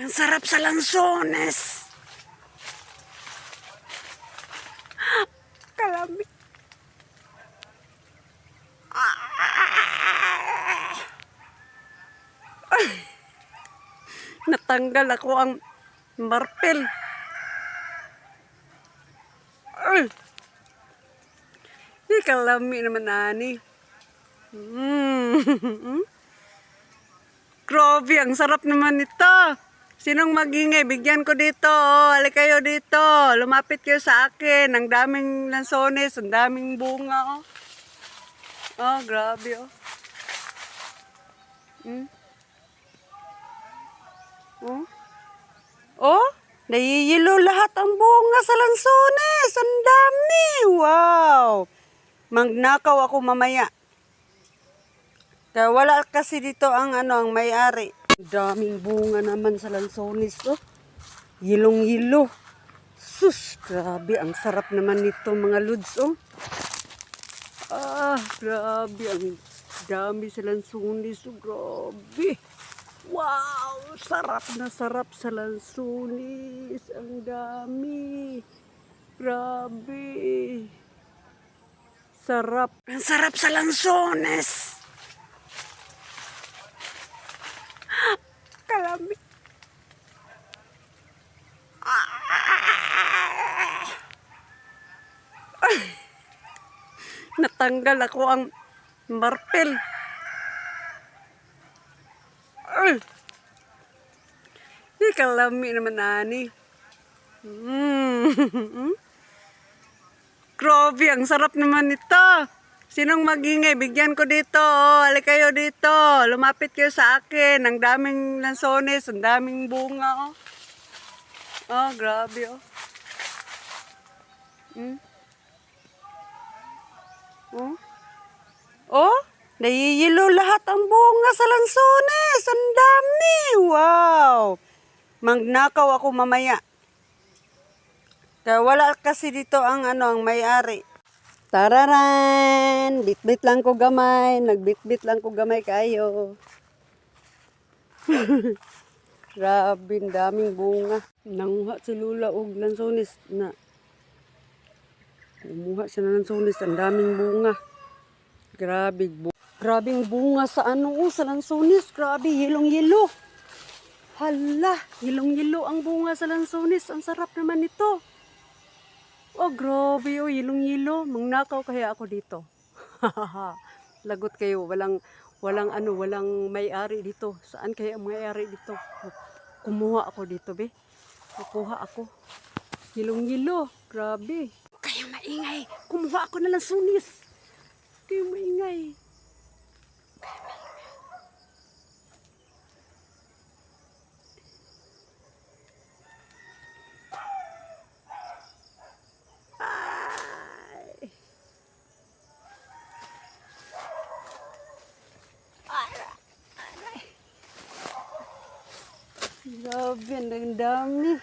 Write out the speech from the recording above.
Ang sarap sa lansones. Kalami. Natanggal ako ang martel. Di kalami naman ani. Grabe, ang sarap naman nito. Sinong magingay? Bigyan ko dito. Oh, halik kayo dito. Lumapit kayo sa akin. Ang daming lansones, ang daming bunga. Oh, oh grabe. Oh. Oh. Oh, nayiyilo lahat ang bunga sa lansones. Ang dami. Wow. Magnakaw ako mamaya. Kaya wala kasi dito ang ang may-ari. Daming bunga naman sa lansones, oh. Yilong-yilo. Sus, grabe. Ang sarap naman nito mga lods, oh. Ah, grabe. Ang dami sa lansones, oh. Grabe. Wow, sarap na sarap sa lansones. Ang dami. Grabe. Sarap. Ang sarap sa lansones. Kalami. Natanggal ako ang martel. Di kalami naman ani. Grabe, ang sarap naman nito. Sinong magingay? Bigyan ko dito. Oh, halik kayo dito. Lumapit kayo sa akin. Ang daming lansones, ang daming bunga. Oh, oh grabe. Oh. Oh. Oh, nayiyilo lahat ang bunga sa lansones. Ang dami. Wow. Magnakaw ako mamaya. Kaya wala kasi dito ang ang may-ari. Tararan! Bitbit lang ko gamay. Nagbitbit lang ko gamay kayo. Grabe, daming bunga. Nanguha si Lula og lansones na. Kumuha siya ng lansones. Ang daming bunga. Grabe, grabing bunga sa sa lansones. Grabe, yelong-yelo. Hala, yelong-yelo ang bunga sa lansones. Ang sarap naman nito. Oh, grabe, oh, yelong-yelo. Mangnakaw kaya ako dito. Lagot kayo, walang may-ari dito. Saan kaya ang may-ari dito? Kumuha ako dito, be. Kukuha ako. Yelong-yelo, grabe. Kayo maingay. Kumuha ako na lansones. Kayo maingay. Grabe, ang dami.